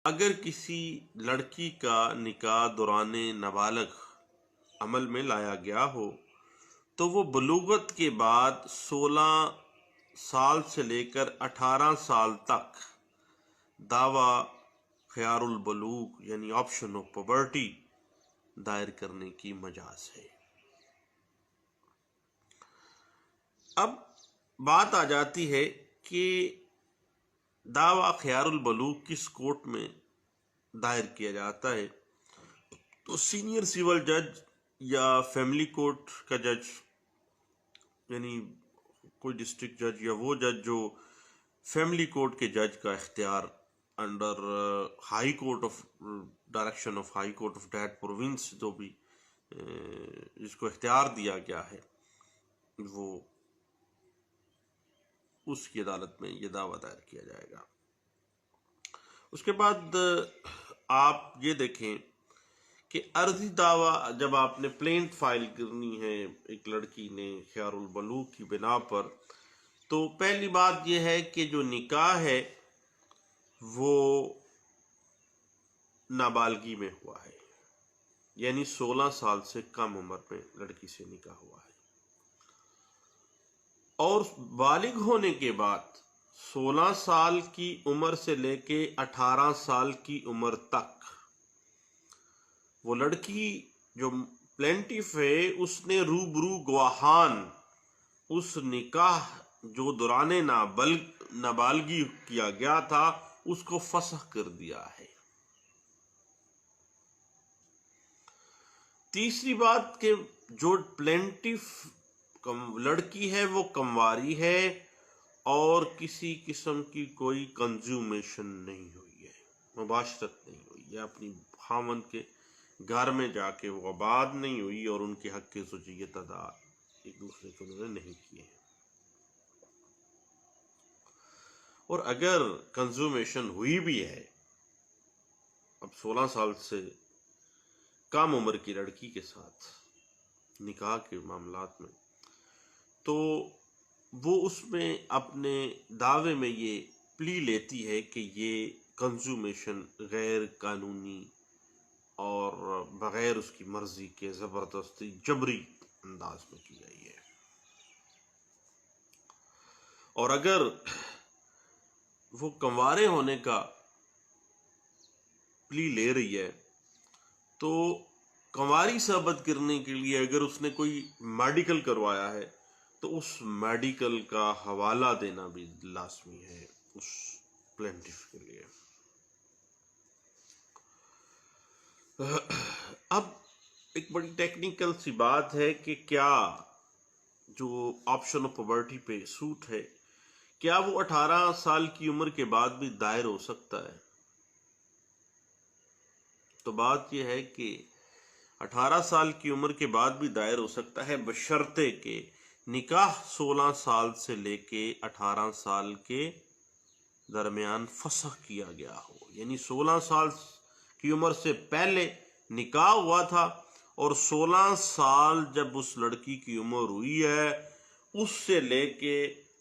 اگر کسی لڑکی کا نکاح دوران نابالغ عمل میں لایا گیا ہو تو وہ بلوغت کے بعد 16 سال سے لے کر 18 سال تک دعویٰ خیار البلوغ یعنی آپشن آف پبرٹی دائر کرنے کی مجاز ہے۔ اب بات آ جاتی ہے کہ دعویٰ خیار البلوغ کس کورٹ میں دائر کیا جاتا ہے، تو سینئر سول جج یا فیملی کورٹ کا جج، یعنی کوئی ڈسٹرکٹ جج یا وہ جج جو فیملی کورٹ کے جج کا اختیار under high court of direction of high court of that province جو بھی جس کو اختیار دیا گیا ہے، وہ اس کی عدالت میں یہ دعویٰ دائر کیا جائے گا۔ اس کے بعد آپ یہ دیکھیں کہ عرضی دعویٰ جب آپ نے پلینٹ فائل کرنی ہے ایک لڑکی نے خیار البلوغ کی بنا پر، تو پہلی بات یہ ہے کہ جو نکاح ہے وہ نابالغی میں ہوا ہے، یعنی 16 سال سے کم عمر میں لڑکی سے نکاح ہوا ہے، اور بالغ ہونے کے بعد 16 سال کی عمر سے لے کے 18 سال کی عمر تک وہ لڑکی جو پلینٹیف ہے اس نے روبرو گواہان اس نکاح جو دوران نابالغی کیا گیا تھا اس کو فسخ کر دیا ہے۔ تیسری بات کہ جو پلینٹیف لڑکی ہے وہ کنواری ہے اور کسی قسم کی کوئی کنزیومیشن نہیں ہوئی ہے، مباشرت نہیں ہوئی ہے، اپنی خاوند کے گھر میں جا کے وہ آباد نہیں ہوئی اور ان کے حق کے زوجیت ادا ایک دوسرے کو انہوں نے نہیں کیے ہیں۔ اور اگر کنزیومیشن ہوئی بھی ہے اب 16 سال سے کم عمر کی لڑکی کے ساتھ نکاح کے معاملات میں، تو وہ اس میں اپنے دعوے میں یہ پلی لیتی ہے کہ یہ کنزیومیشن غیر قانونی اور بغیر اس کی مرضی کے زبردستی جبری انداز میں کی گئی ہے۔ اور اگر وہ کنوارے ہونے کا پلی لے رہی ہے تو کنواری ثابت کرنے کے لیے اگر اس نے کوئی میڈیکل کروایا ہے تو اس میڈیکل کا حوالہ دینا بھی لازمی ہے اس پلینٹیف کے لیے۔ اب ایک بڑی ٹیکنیکل سی بات ہے کہ کیا جو آپشن آف پبرٹی پہ سوٹ ہے کیا وہ 18 سال کی عمر کے بعد بھی دائر ہو سکتا ہے؟ تو بات یہ ہے کہ 18 سال کی عمر کے بعد بھی دائر ہو سکتا ہے بشرطے کہ نکاح 16 سال سے لے کے 18 سال کے درمیان فسخ کیا گیا ہو، یعنی 16 سال کی عمر سے پہلے نکاح ہوا تھا اور 16 سال جب اس لڑکی کی عمر ہوئی ہے اس سے لے کے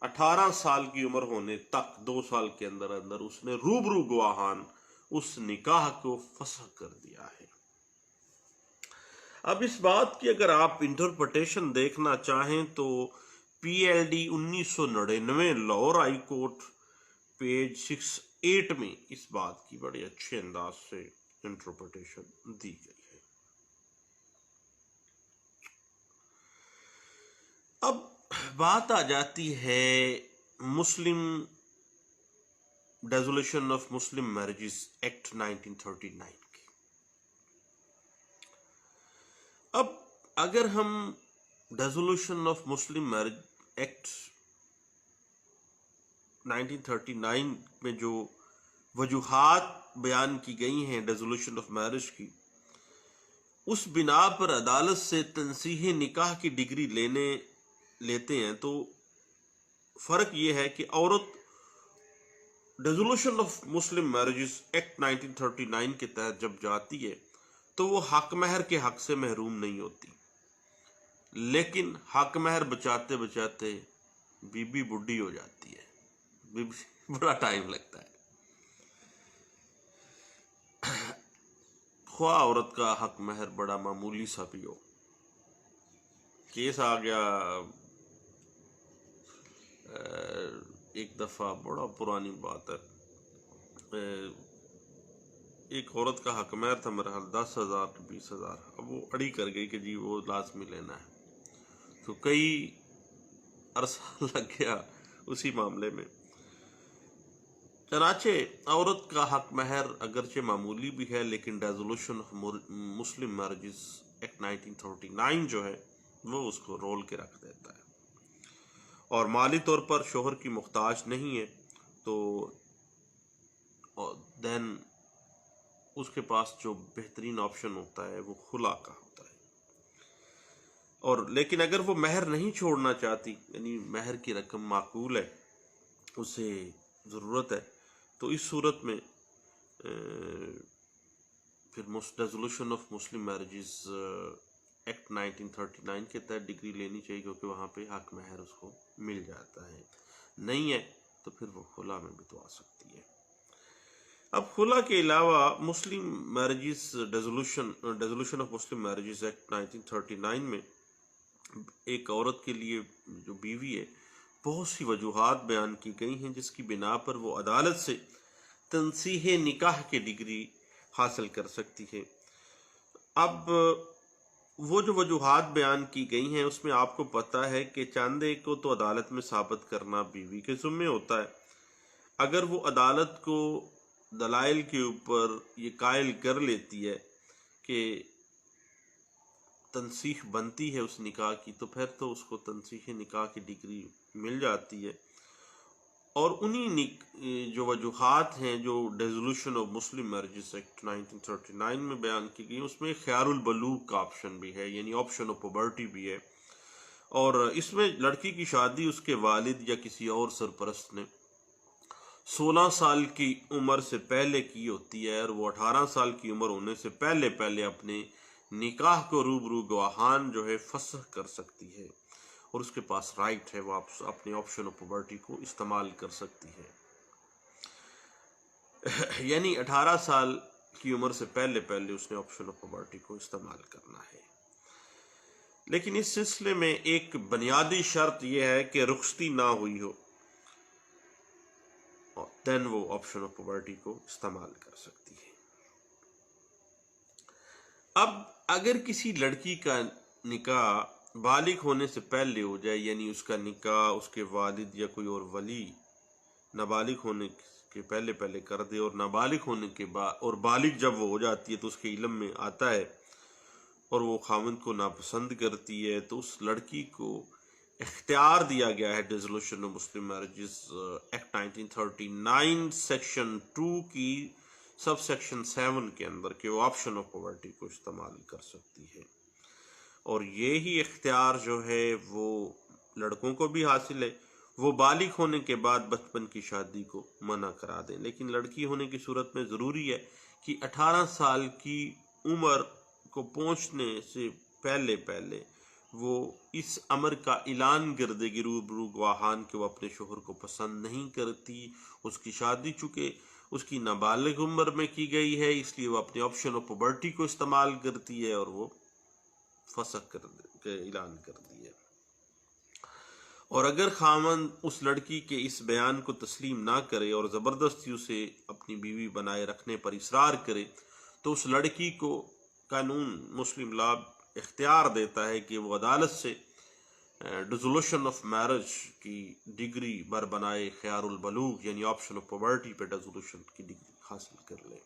18 سال کی عمر ہونے تک 2 سال کے اندر اندر اس نے روبرو گواہان اس نکاح کو فسخ کر دیا ہے۔ اب اس بات کی اگر آپ انٹرپریٹیشن دیکھنا چاہیں تو پی L D 1999 Lahore high court page 68 میں اس بات کی بڑے اچھے انداز سے انٹرپریٹیشن دی گئی ہے۔ اب بات آ جاتی ہے مسلم ڈیزولیشن آف مسلم میرجز ایکٹ 1939 کی۔ اب اگر ہم ڈیزولیشن آف مسلم میرج ایکٹ 1939 میں جو وجوہات بیان کی گئی ہیں ڈیزولیشن آف میرج کی، اس بنا پر عدالت سے تنصیح نکاح کی ڈگری لیتے ہیں، تو فرق یہ ہے کہ عورت ڈیزولیشن آف مسلم میرجز ایکٹ 1939 کے تحت جب جاتی ہے تو وہ حق مہر کے حق سے محروم نہیں ہوتی، لیکن حق مہر بچاتے بچاتے بی بی بڈھی ہو جاتی ہے، بڑا ٹائم لگتا ہے۔ خواہ عورت کا حق مہر بڑا معمولی سا بھی ہو. کیس آ گیا ایک دفعہ، بڑا پرانی بات ہے، ایک عورت کا حق مہر تھا میرا حال 10,000 20,000. اب وہ اڑی کر گئی کہ جی وہ لازمی لینا ہے، تو کئی عرصہ لگ گیا اسی معاملے میں. چنانچہ عورت کا حق مہر اگرچہ معمولی بھی ہے، لیکن resolution of Muslim marriages act 1939 جو ہے وہ اس کو رول کے رکھ دیتا ہے، اور مالی طور پر شوہر کی محتاج نہیں ہے، تو دین اس کے پاس جو بہترین آپشن ہوتا ہے وہ خلا کا ہوتا ہے. اور لیکن اگر وہ مہر نہیں چھوڑنا چاہتی، یعنی مہر کی رقم معقول ہے، اسے ضرورت ہے، تو اس صورت میں پھر resolution of Muslim marriages act 1939 کے تحت ڈگری لینی چاہیے، کیونکہ وہاں پہ حق مہر اس کو مل جاتا ہے. نہیں ہے تو پھر وہ خلا میں بھی تو آ سکتی ہے. اب خلا کے علاوہ Muslim marriages resolution of Muslim marriages act 1939 میں ایک عورت کے لیے جو بیوی ہے، بہت سی وجوہات بیان کی گئی ہیں جس کی بنا پر وہ عدالت سے تنصیح نکاح کی ڈگری حاصل کر سکتی ہے. اب وہ جو وجوہات بیان کی گئی ہیں اس میں آپ کو پتہ ہے کہ چاندے کو تو عدالت میں ثابت کرنا بیوی کے ذمہ ہوتا ہے. اگر وہ عدالت کو دلائل کے اوپر یہ قائل کر لیتی ہے کہ تنسیخ بنتی ہے اس نکاح کی، تو پھر تو اس کو تنسیخ نکاح کی ڈگری مل جاتی ہے. اور انہی جو وجوہات ہیں جو resolution of Muslim marriages act 1939 میں بیان کی گئی، اس میں خیار البلوغ کا آپشن بھی ہے، یعنی آپشن آف پوبرٹی بھی ہے. اور اس میں لڑکی کی شادی اس کے والد یا کسی اور سرپرست نے 16 سال کی عمر سے پہلے کی ہوتی ہے، اور وہ 18 سال کی عمر ہونے سے پہلے اپنے نکاح کو روبرو گواہان جو ہے فسخ کر سکتی ہے، اور اس کے پاس رائٹ ہے، وہ اپنے آپشن آف پوبرٹی کو استعمال کر سکتی ہے. یعنی 18 سال کی عمر سے پہلے اس نے آپشن آف پوبرٹی کو استعمال کرنا ہے. لیکن اس سلسلے میں ایک بنیادی شرط یہ ہے کہ رخصتی نہ ہوئی ہو، دین وہ آپشن آف پوبرٹی کو استعمال کر سکتی ہے. اب اگر کسی لڑکی کا نکاح بالغ ہونے سے پہلے ہو جائے، یعنی اس کا نکاح اس کے والد یا کوئی اور ولی نابالغ ہونے کے پہلے کر دے، اور نابالغ ہونے کے بعد اور بالغ جب وہ ہو جاتی ہے تو اس کے علم میں آتا ہے اور وہ خاوند کو ناپسند کرتی ہے، تو اس لڑکی کو اختیار دیا گیا ہے resolution of Muslim marriages act 1939 section 2 کی سب سیکشن 7 کے اندر کہ وہ آپشن آف پوورٹی کو استعمال کر سکتی ہے. اور یہی اختیار جو ہے وہ لڑکوں کو بھی حاصل ہے، وہ بالغ ہونے کے بعد بچپن کی شادی کو منع کرا دیں. لیکن لڑکی ہونے کی صورت میں ضروری ہے کہ 18 سال کی عمر کو پہنچنے سے پہلے وہ اس امر کا اعلان کر دے گی روبرو گواہان کہ وہ اپنے شوہر کو پسند نہیں کرتی. اس کی شادی چونکہ اس کی نابالغ عمر میں کی گئی ہے، اس لیے وہ اپنے آپشن آف پوبرٹی کو استعمال کرتی ہے اور وہ فسخ کے اعلان کر دی ہے. اور اگر خاوند اس لڑکی کے اس بیان کو تسلیم نہ کرے اور زبردستی اسے اپنی بیوی بنائے رکھنے پر اصرار کرے، تو اس لڑکی کو قانون مسلم لا اختیار دیتا ہے کہ وہ عدالت سے ریزولوشن آف میرج کی ڈگری بر بنائے خیار البلوغ یعنی آپشن آف پوورٹی پہ ریزولوشن کی ڈگری حاصل کر لے.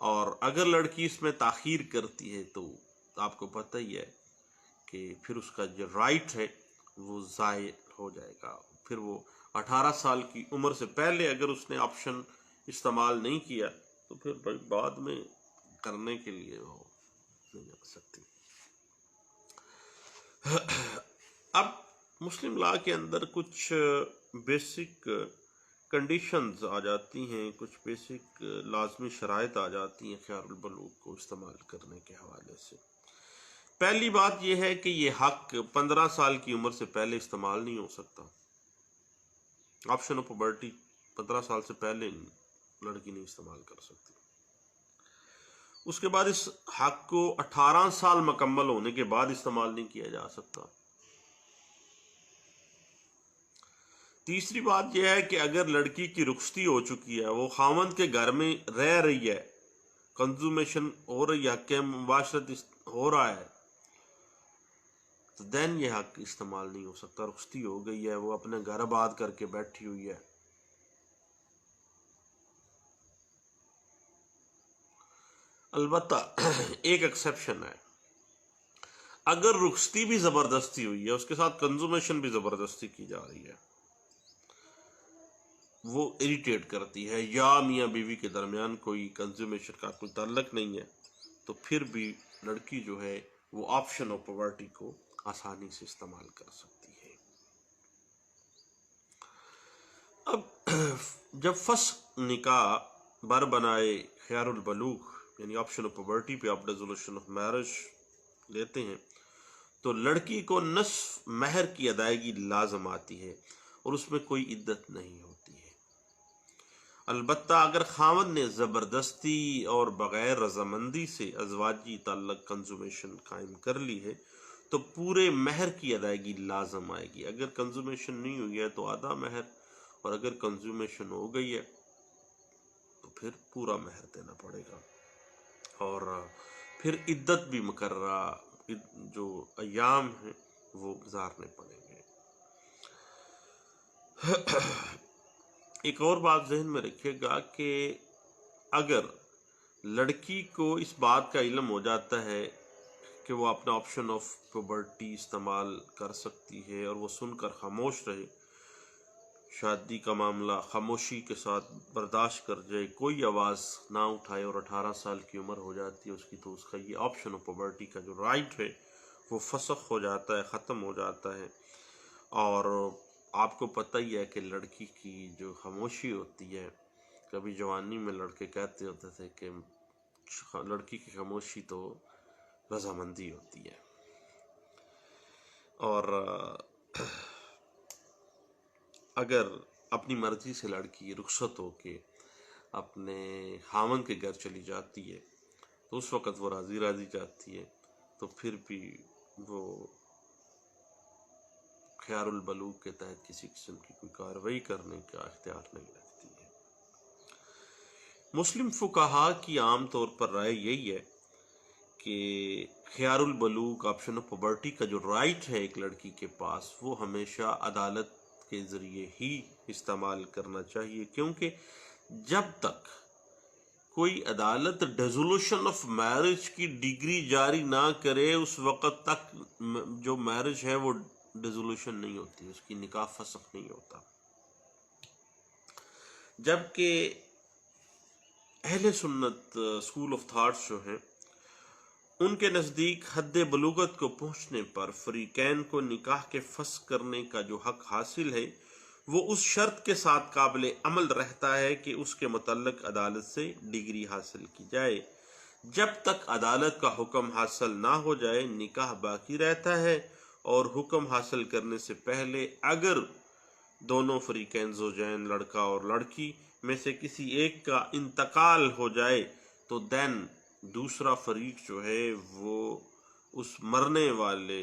اور اگر لڑکی اس میں تاخیر کرتی ہے تو آپ کو پتہ ہی ہے کہ پھر اس کا جو رائٹ ہے وہ ضائع ہو جائے گا. پھر وہ 18 سال کی عمر سے پہلے اگر اس نے آپشن استعمال نہیں کیا تو پھر بعد میں کرنے کے لیے وہ نہیں جا سکتی. اب مسلم لا کے اندر کچھ بیسک کنڈیشنز آ جاتی ہیں، کچھ بیسک لازمی شرائط آ جاتی ہیں خیار البلوغ کو استعمال کرنے کے حوالے سے. پہلی بات یہ ہے کہ یہ حق 15 سال کی عمر سے پہلے استعمال نہیں ہو سکتا. آپشن آف پوبرٹی 15 سال سے پہلے لڑکی نہیں استعمال کر سکتی. اس کے بعد اس حق کو 18 سال مکمل ہونے کے بعد استعمال نہیں کیا جا سکتا۔ تیسری بات یہ ہے کہ اگر لڑکی کی رخصتی ہو چکی ہے، وہ خاوند کے گھر میں رہ رہی ہے، کنزومیشن ہو رہی ہے، حق مباشرت ہو رہا ہے، تو دین یہ حق استعمال نہیں ہو سکتا۔ رخصتی ہو گئی ہے، وہ اپنے گھر آباد کر کے بیٹھی ہوئی ہے۔ البتہ ایک ایکسیپشن ہے، اگر رخصتی بھی زبردستی ہوئی ہے، اس کے ساتھ کنزومیشن بھی زبردستی کی جا رہی ہے، وہ اریٹیٹ کرتی ہے، یا میاں بیوی کے درمیان کوئی کنزومیشن کا کوئی تعلق نہیں ہے، تو پھر بھی لڑکی جو ہے وہ آپشن آف پاورٹی کو آسانی سے استعمال کر سکتی ہے۔ اب جب فسخ نکاح بر بنائے خیار البلوغ یعنی آپشن آف پاورٹی پہ آپ ریزولوشن آف میرج لیتے ہیں، تو لڑکی کو نصف مہر کی ادائیگی لازم آتی ہے اور اس میں کوئی عدت نہیں ہوتی ہے۔ البتہ اگر خاوند نے زبردستی اور بغیر رضامندی سے ازواجی تعلق کنزومیشن قائم کر لی ہے تو پورے مہر کی ادائیگی لازم آئے گی۔ اگر کنزومیشن نہیں ہوئی ہے تو آدھا مہر، اور اگر کنزومیشن ہو گئی ہے تو پھر پورا مہر دینا پڑے گا، اور پھر عدت بھی مقررہ جو ایام ہیں وہ گزارنے پڑیں گے۔ ایک اور بات ذہن میں رکھیے گا کہ اگر لڑکی کو اس بات کا علم ہو جاتا ہے کہ وہ اپنا آپشن آف پاورٹی استعمال کر سکتی ہے اور وہ سن کر خاموش رہے، شادی کا معاملہ خاموشی کے ساتھ برداشت کر جائے، کوئی آواز نہ اٹھائے، اور 18 سال کی عمر ہو جاتی ہے اس کی، تو اس کا یہ آپشن آف پاورٹی کا جو رائٹ ہے وہ فسخ ہو جاتا ہے، ختم ہو جاتا ہے۔ اور آپ کو پتہ ہی ہے کہ لڑکی کی جو خاموشی ہوتی ہے، کبھی جوانی میں لڑکے کہتے ہوتے تھے کہ لڑکی کی خاموشی تو رضامندی ہوتی ہے، اور اگر اپنی مرضی سے لڑکی رخصت ہو کے اپنے خاوند کے گھر چلی جاتی ہے تو اس وقت وہ راضی راضی جاتی ہے، تو پھر بھی وہ خیار البلوغ کے تحت کسی قسم کی کوئی کارروائی کرنے کا اختیار نہیں رکھتی ہے۔ مسلم فقہا کی عام طور پر رائے یہی ہے کہ خیار البلوغ آپشن آف پاورٹی کا جو رائٹ ہے ایک لڑکی کے پاس، وہ ہمیشہ عدالت کے ذریعے ہی استعمال کرنا چاہیے، کیونکہ جب تک کوئی عدالت ڈیزولوشن آف میرج کی ڈگری جاری نہ کرے اس وقت تک جو میرج ہے وہ ڈیزولوشن نہیں ہوتی، اس کی نکاح فسخ نہیں ہوتا۔ جبکہ اہل سنت اسکول آف تھاٹس جو ہیں، ان کے نزدیک حد بلوغت کو پہنچنے پر فریقین کو نکاح کے فسخ کرنے کا جو حق حاصل ہے وہ اس شرط کے ساتھ قابل عمل رہتا ہے کہ اس کے متعلق عدالت سے ڈگری حاصل کی جائے۔ جب تک عدالت کا حکم حاصل نہ ہو جائے نکاح باقی رہتا ہے، اور حکم حاصل کرنے سے پہلے اگر دونوں فریقین زوجین لڑکا اور لڑکی میں سے کسی ایک کا انتقال ہو جائے تو دین دوسرا فریق جو ہے وہ اس مرنے والے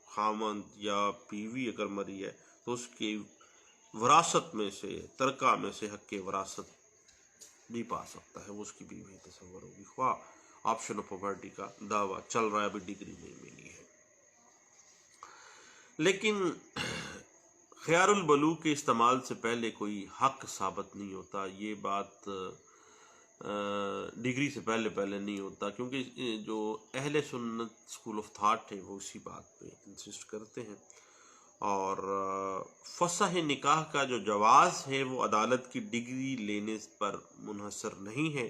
خاوند یا بیوی اگر مری ہے تو اس کی وراثت میں سے، ترکہ میں سے حق وراثت بھی پا سکتا ہے، وہ اس کی بیوی تصور ہوگی، خواہ آپشن آف پاورٹی کا دعویٰ چل رہا ہے، ابھی ڈگری نہیں ملی ہے۔ لیکن خیار البلوغ کے استعمال سے پہلے کوئی حق ثابت نہیں ہوتا، یہ بات ڈگری سے پہلے نہیں ہوتا، کیونکہ جو اہل سنت اسکول آف تھاٹ ہے وہ اسی بات پہ انسسٹ کرتے ہیں، اور فسخ نکاح کا جو جواز ہے وہ عدالت کی ڈگری لینے پر منحصر نہیں ہے،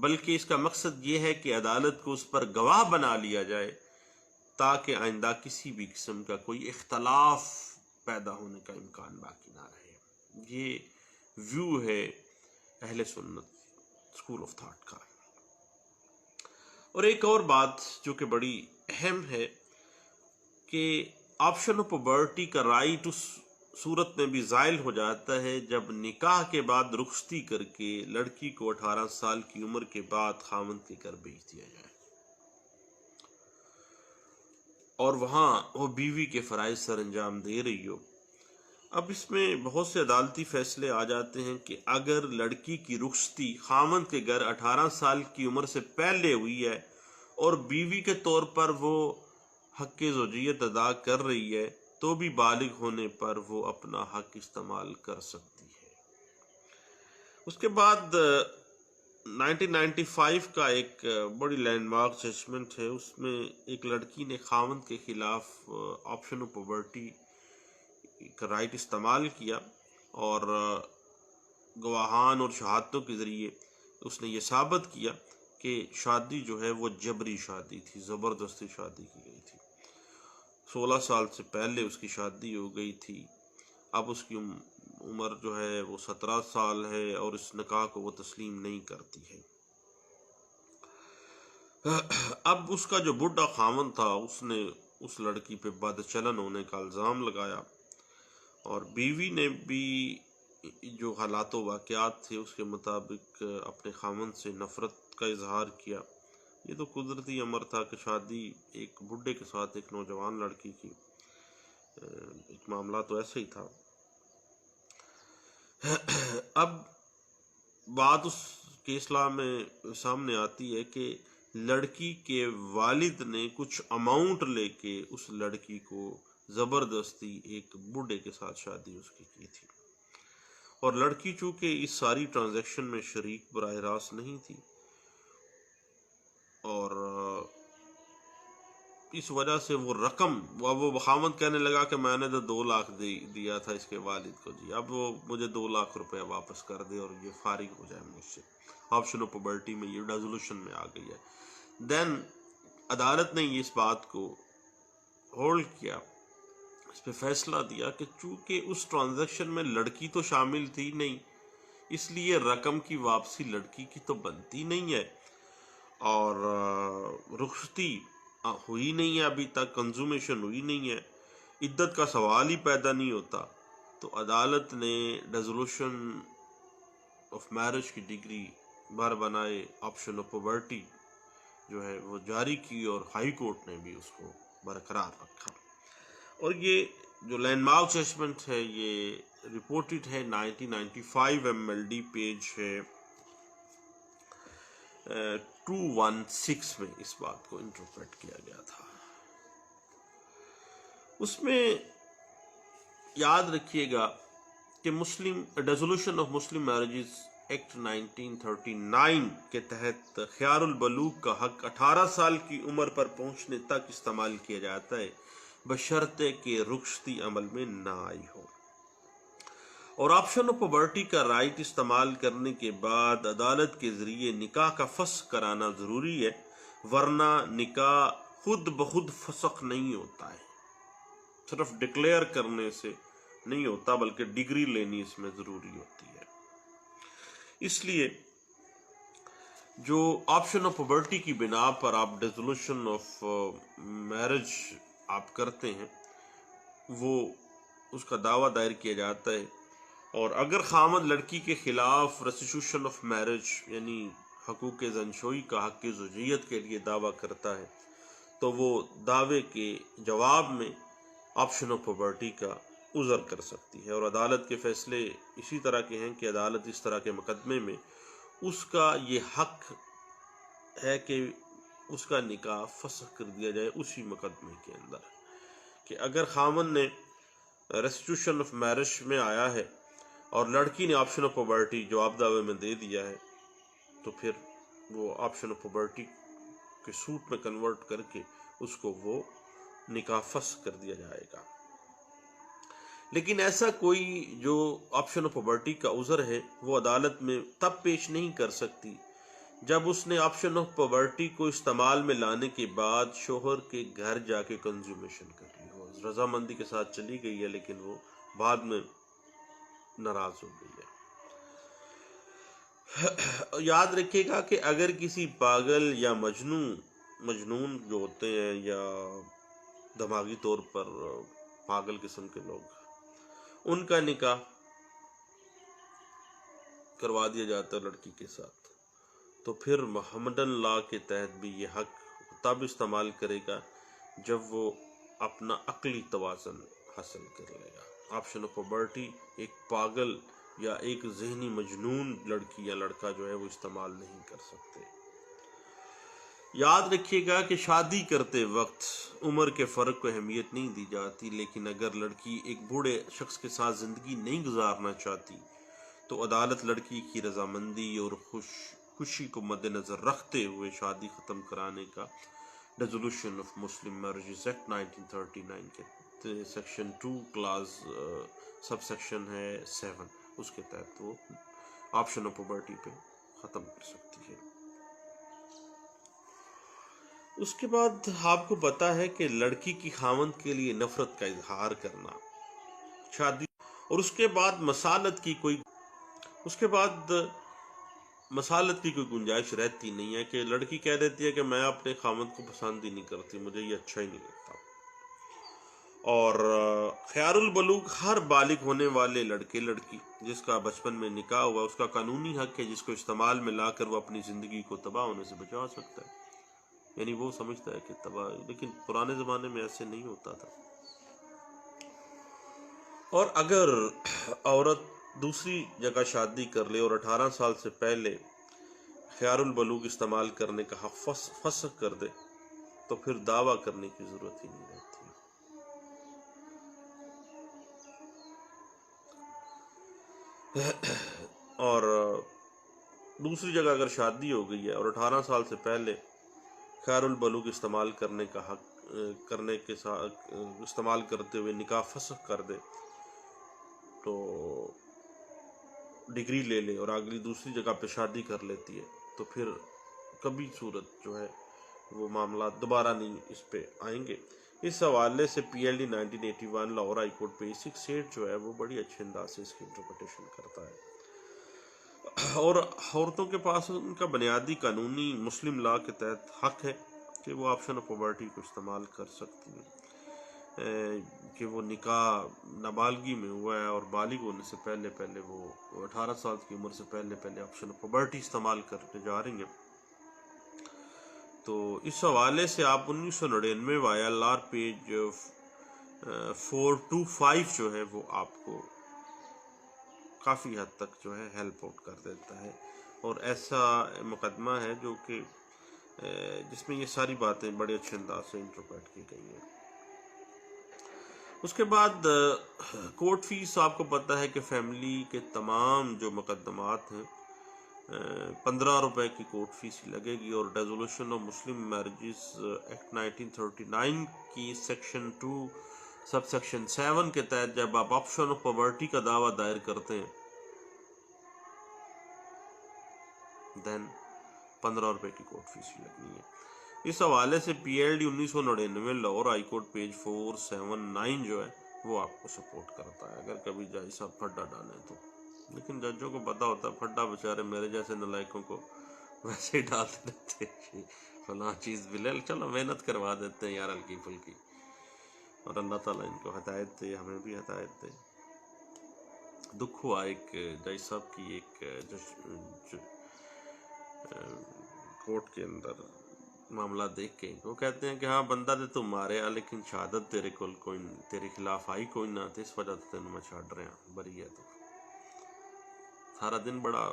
بلکہ اس کا مقصد یہ ہے کہ عدالت کو اس پر گواہ بنا لیا جائے تاکہ آئندہ کسی بھی قسم کا کوئی اختلاف پیدا ہونے کا امکان باقی نہ رہے۔ یہ ویو ہے اہل سنت اسکول آف تھاٹ کا۔ اور ایک اور بات جو کہ بڑی اہم ہے کہ آپشن آف پاورٹی کا رائٹ اس صورت میں بھی زائل ہو جاتا ہے جب نکاح کے بعد رخصتی کر کے لڑکی کو 18 سال کی عمر کے بعد خاوند کے گھر بھیج دیا جائے اور وہاں وہ بیوی کے فرائض سر انجام دے رہی ہو۔ اب اس میں بہت سے عدالتی فیصلے آ جاتے ہیں کہ اگر لڑکی کی رخصتی خاوند کے گھر 18 سال کی عمر سے پہلے ہوئی ہے اور بیوی کے طور پر وہ حق زوجیت ادا کر رہی ہے تو بھی بالغ ہونے پر وہ اپنا حق استعمال کر سکتی ہے۔ اس کے بعد 1995 کا ایک بڑی لینڈ مارک ججمنٹ ہے، اس میں ایک لڑکی نے خاوند کے خلاف آپشن آف پاورٹی کا رائٹ استعمال کیا اور گواہان اور شہادتوں کے ذریعے اس نے یہ ثابت کیا کہ شادی جو ہے وہ جبری شادی تھی، زبردستی شادی کی گئی تھی۔ 16 سال سے پہلے اس کی شادی ہو گئی تھی، اب اس کی عمر جو ہے وہ 17 سال ہے اور اس نکاح کو وہ تسلیم نہیں کرتی ہے۔ اب اس کا جو بڈھا خاوند تھا اس نے اس لڑکی پہ بد چلن ہونے کا الزام لگایا اور بیوی نے بھی جو حالات و واقعات تھے اس کے مطابق اپنے خاوند سے نفرت کا اظہار کیا۔ یہ تو قدرتی امر تھا کہ شادی ایک بڈھے کے ساتھ ایک نوجوان لڑکی کی، ایک معاملہ تو ایسا ہی تھا۔ اب بات اس کیسلا میں سامنے آتی ہے کہ لڑکی کے والد نے کچھ اماؤنٹ لے کے اس لڑکی کو زبردستی ایک بڈھے کے ساتھ شادی اس کی تھی اور لڑکی چونکہ اس ساری ٹرانزیکشن میں شریک براہ راست نہیں تھی اور اس وجہ سے وہ رقم وہ خاوند کہنے لگا کہ میں نے تو 2 لاکھ دیا تھا اس کے والد کو، جی اب وہ مجھے 2 لاکھ روپے واپس کر دے اور یہ فارغ ہو جائے مجھ سے۔ آپشن آف پاورٹی میں یہ ریزولوشن میں آ گئی ہے۔ دین عدالت نے اس بات کو ہولڈ کیا، اس پہ فیصلہ دیا کہ چونکہ اس ٹرانزیکشن میں لڑکی تو شامل تھی نہیں، اس لیے رقم کی واپسی لڑکی کی تو بنتی نہیں ہے اور رخصتی ہوئی نہیں ہے، ابھی تک کنزومیشن ہوئی نہیں ہے، عدت کا سوال ہی پیدا نہیں ہوتا، تو عدالت نے ریزولوشن آف میرج کی ڈگری بر بنائے آپشن آف پاورٹی جو ہے وہ جاری کی اور ہائی کورٹ نے بھی اس کو برقرار رکھا۔ اور یہ جو لینڈ مارک ججمنٹ ہے یہ رپورٹڈ ہے 1995 MLD پیج ہے 216 میں اس بات کو انٹرپریٹ کیا گیا تھا۔ اس میں یاد رکھیے گا کہ Muslim resolution of Muslim marriages act 1939 کے تحت خیار البلوغ کا حق 18 سال کی عمر پر پہنچنے تک استعمال کیا جاتا ہے بشرطے کہ رخصتی عمل میں نہ آئی ہو، اور آپشن آف پاورٹی کا رائٹ استعمال کرنے کے بعد عدالت کے ذریعے نکاح کا فسخ کرانا ضروری ہے، ورنہ نکاح خود بخود فسخ نہیں ہوتا ہے، صرف ڈکلیئر کرنے سے نہیں ہوتا بلکہ ڈگری لینی اس میں ضروری ہوتی ہے۔ اس لیے جو آپشن آف پاورٹی کی بنا پر آپ ڈیزولوشن آف میرج آپ کرتے ہیں وہ اس کا دعویٰ دائر کیا جاتا ہے، اور اگر خامد لڑکی کے خلاف ریسٹیٹیوشن آف میرج یعنی حقوق زنشوئی کا حق زوجیت کے لیے دعویٰ کرتا ہے تو وہ دعوے کے جواب میں آپشن آف پاورٹی کا عذر کر سکتی ہے، اور عدالت کے فیصلے اسی طرح کے ہیں کہ عدالت اس طرح کے مقدمے میں اس کا یہ حق ہے کہ اس کا نکاح فسخ کر دیا جائے اسی مقدمے کے اندر، کہ اگر خامن نے ریسٹیٹیوشن آف میرج میں آیا ہے اور لڑکی نے آپشن آف پاورٹی جواب دعوے میں دے دیا ہے تو پھر وہ آپشن آف پاورٹی کے سوٹ میں کنورٹ کر کے اس کو وہ نکاح فسخ کر دیا جائے گا۔ لیکن ایسا کوئی جو آپشن آف پاورٹی کا عذر ہے وہ عدالت میں تب پیش نہیں کر سکتی جب اس نے آپشن آف پاورٹی کو استعمال میں لانے کے بعد شوہر کے گھر جا کے کنزیومیشن کر لی ہو، رضامندی کے ساتھ چلی گئی ہے لیکن وہ بعد میں ناراض ہو گئی ہے۔ یاد رکھیے گا کہ اگر کسی پاگل یا مجنون جو ہوتے ہیں یا دماغی طور پر پاگل قسم کے لوگ، ان کا نکاح کروا دیا جاتا ہے لڑکی کے ساتھ، تو پھر محمدن لاء کے تحت بھی یہ حق تب استعمال کرے گا جب وہ اپنا عقلی توازن حاصل کر لے گا۔ آپشن آف پروبرٹی ایک پاگل یا ایک ذہنی مجنون لڑکی یا لڑکا جو ہے وہ استعمال نہیں کر سکتے۔ یاد رکھیے گا کہ شادی کرتے وقت عمر کے فرق کو اہمیت نہیں دی جاتی، لیکن اگر لڑکی ایک بوڑھے شخص کے ساتھ زندگی نہیں گزارنا چاہتی تو عدالت لڑکی کی رضامندی اور خوشی کو مد نظر رکھتے ہوئے شادی ختم کرانے کا resolution of Muslim marriages act 1939 کے سیکشن 2 کلاز سب سیکشن ہے 7، اس کے تحت وہ آپشن آف پروبرٹی پہ ختم کر سکتی ہے۔ اس کے بعد آپ کو پتا ہے کہ لڑکی کی خاوند کے لیے نفرت کا اظہار کرنا شادی، اور اس کے بعد مسالت کی کوئی گنجائش رہتی نہیں ہے کہ لڑکی کہہ دیتی ہے کہ میں اپنے خاوند کو پسند ہی نہیں کرتی، مجھے یہ اچھا ہی نہیں لگتا۔ اور خیار البلوغ ہر بالغ ہونے والے لڑکے لڑکی جس کا بچپن میں نکاح ہوا اس کا قانونی حق ہے، جس کو استعمال میں لا کر وہ اپنی زندگی کو تباہ ہونے سے بچا سکتا ہے۔ یعنی وہ سمجھتا ہے کہ تباہ، لیکن پرانے زمانے میں ایسے نہیں ہوتا تھا۔ اور اگر عورت دوسری جگہ شادی کر لے اور 18 سال سے پہلے خیار البلوغ استعمال کرنے کا حق فسخ کر دے تو پھر دعویٰ کرنے کی ضرورت ہی نہیں رہتی۔ اور دوسری جگہ اگر شادی ہو گئی ہے اور 18 سال سے پہلے خیار البلوغ استعمال کرنے کا حق استعمال کرتے ہوئے نکاح فسخ کر دے تو ڈگری لے لے اور اگلی دوسری جگہ پہ شادی کر لیتی ہے تو پھر کبھی صورت جو ہے وہ معاملات دوبارہ نہیں اس پہ آئیں گے۔ اس حوالے سے پی L D 1981 Lahore high court پہ 6 جو ہے وہ بڑی اچھے انداز سے اس کی انٹرپریٹیشن کرتا ہے، اور عورتوں کے پاس ان کا بنیادی قانونی مسلم لاء کے تحت حق ہے کہ وہ آپشن آف پروبرٹی کو استعمال کر سکتی ہیں، کہ وہ نکاح نابالغی میں ہوا ہے اور بالغ ہونے سے پہلے وہ 18 سال کی عمر سے پہلے آپشن آف پروبرٹی استعمال کرنے جا رہی ہیں۔ تو اس حوالے سے آپ 1999 ILR پیج 425 جو ہے وہ آپ کو کافی حد تک جو ہے ہیلپ آؤٹ کر دیتا ہے، اور ایسا مقدمہ ہے جو کہ جس میں یہ ساری باتیں بڑے اچھے انداز سے انٹرپریٹ کی گئی ہیں۔ اس کے بعد کورٹ فیس آپ کو پتہ ہے کہ فیملی کے تمام جو مقدمات ہیں 15 روپے کی کورٹ فیس لگے گی، اور resolution of Muslim marriages act 1939 کی سیکشن 2 سب سیکشن 7 کے تحت جب آپ آپشن آف پروبرٹی کا دعویٰ دائر کرتے ہیں دین 15 روپے کی کورٹ فیس لگنی ہے۔ اس حوالے سے پی L D 1999 Lahore high court page 479 جو ہے وہ آپ کو سپورٹ کرتا ہے اگر کبھی جج صاحب پھڈا ڈالیں تو، لیکن ججوں کو پتا ہوتا ہے پھڈا بیچارے میرے جیسے نلائکوں کو ویسے ہی ڈالتے رہتے ہیں، فلاں چیز بلل چلو محنت کروا دیتے ہیں یار ہلکی پھلکی، اور اللہ تعالیٰ ان کو ہدایت دے، ہمیں بھی ہدایت دے۔ دکھ ہوا ایک جج صاحب کی ایک کورٹ کے اندر معاملہ دیکھ کے، وہ کہتے ہیں کہ ہاں بندہ تے تو مارے آ لیکن شہادت تیرے کول کوئی تیرے خلاف آئی کوئی نہ، اس وجہ سے تینوں میں چھاڑ رہے ہیں بری ہے۔ تو سارا دن بڑا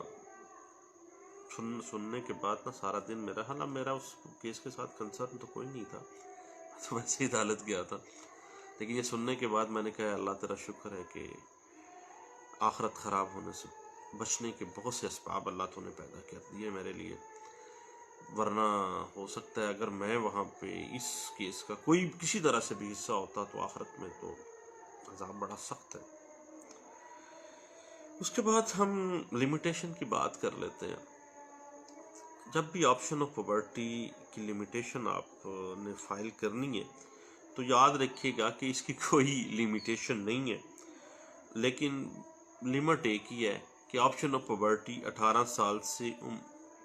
سننے کے بعد نا سارا دن میرا اس کیس کے ساتھ کنسرن تو کوئی نہیں تھا، تو ویسے ہی عدالت گیا تھا، لیکن یہ سننے کے بعد میں نے کہا اللہ تیرا شکر ہے کہ آخرت خراب ہونے سے بچنے کے بہت سے اسباب اللہ تو نے پیدا کر دیے میرے لیے، ورنہ ہو سکتا ہے اگر میں وہاں پہ اس کیس کا کوئی کسی طرح سے بھی حصہ ہوتا تو آخرت میں تو عذاب بڑا سخت ہے۔ اس کے بعد ہم لیمیٹیشن کی بات کر لیتے ہیں۔ جب بھی آپشن آف پروبرٹی کی لیمیٹیشن آپ نے فائل کرنی ہے تو یاد رکھیے گا کہ اس کی کوئی لیمیٹیشن نہیں ہے، لیکن لیمٹ ایک ہی ہے کہ آپشن آف پروبرٹی 18 سال سے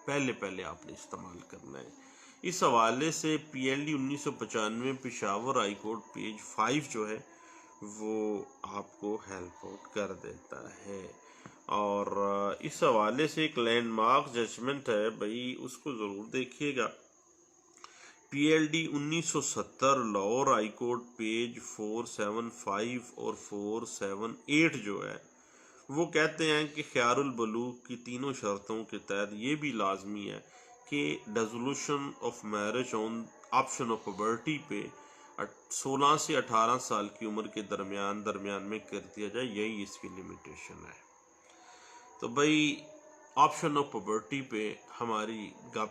پہلے آپ نے استعمال کرنا ہے۔ اس حوالے سے پی L D 1995 Peshawar high court page 5 جو ہے وہ آپ کو ہیلپ آؤٹ کر دیتا ہے۔ اور اس حوالے سے ایک لینڈ مارک ججمنٹ ہے بھائی، اس کو ضرور دیکھیے گا۔ P L D 1970 Lahore high court page 475 اور 478 جو ہے وہ کہتے ہیں کہ خیار البلوغ کی تینوں شرطوں کے تحت یہ بھی لازمی ہے کہ dissolution of marriage on option of puberty پہ 16 سے 18 سال کی عمر کے درمیان میں کر دیا جائے، یہی اس کی لمیٹیشن ہے۔ تو بھائی آپشن آف پبرٹی پہ ہماری گپ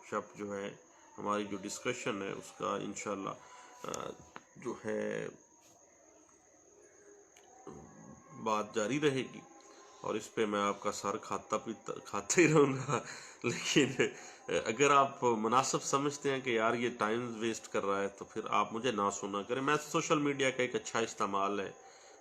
شپ جو ہے، ہماری جو ڈسکشن ہے، اس کا انشاءاللہ جو ہے بات جاری رہے گی، اور اس پہ میں آپ کا سر کھاتا ہی رہوں گا۔ لیکن اگر آپ مناسب سمجھتے ہیں کہ یار یہ ٹائم ویسٹ کر رہا ہے تو پھر آپ مجھے نہ سنا کریں۔ میں سوشل میڈیا کا ایک اچھا استعمال ہے،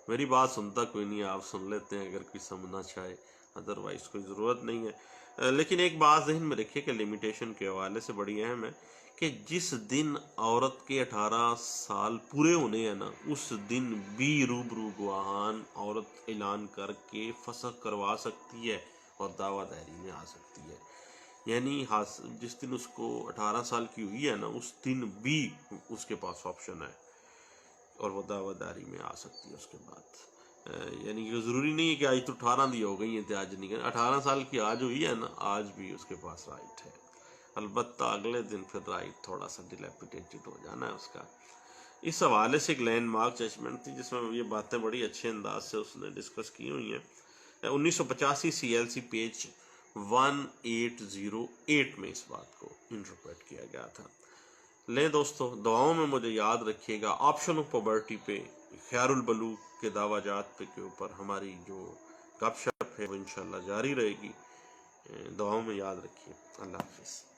میری بات سنتا کوئی نہیں، آپ سن لیتے ہیں اگر کوئی سمجھنا چاہے، ادروائز کوئی ضرورت نہیں ہے۔ لیکن ایک بات ذہن میں رکھیے کہ لمیٹیشن کے حوالے سے بڑی اہم ہے کہ جس دن عورت کے 18 سال پورے ہونے ہیں نا، اس دن بھی روبرو گواہان عورت اعلان کر کے فسخ کروا سکتی ہے اور دعویٰ دائری میں آ سکتی ہے۔ یعنی جس دن اس کو 18 سال کی ہوئی ہے نا، اس دن بھی اس کے پاس آپشن ہے اور وہ دعویٰ داری میں آ سکتی ہے اس کے بعد۔ یعنی کہ ضروری نہیں ہے کہ آج تو 18 دی ہو گئی ہیں تو آج نہیں کریں، 18 سال کی آج ہوئی ہے نا، آج بھی اس کے پاس رائٹ ہے، البتہ اگلے دن پھر رائٹ تھوڑا سا ڈیلیپیٹیڈ ہو جانا ہے اس کا۔ اس حوالے سے ایک لینڈ مارک ججمنٹ تھی جس میں یہ باتیں بڑی اچھے انداز سے اس نے ڈسکس کی ہوئی ہیں۔ 1985 سی ایل سی پیج 1808 میں اس بات کو انٹرپریٹ کیا گیا تھا۔ لیں دوستو، دعاؤں میں مجھے یاد رکھیے گا، آپشن آف پبرٹی پہ، خیار البلوغ کے دعویٰ جات پہ کے اوپر ہماری جو گپ شپ ہے وہ انشاءاللہ جاری رہے گی۔ دعاؤں میں یاد رکھیے۔ اللہ حافظ۔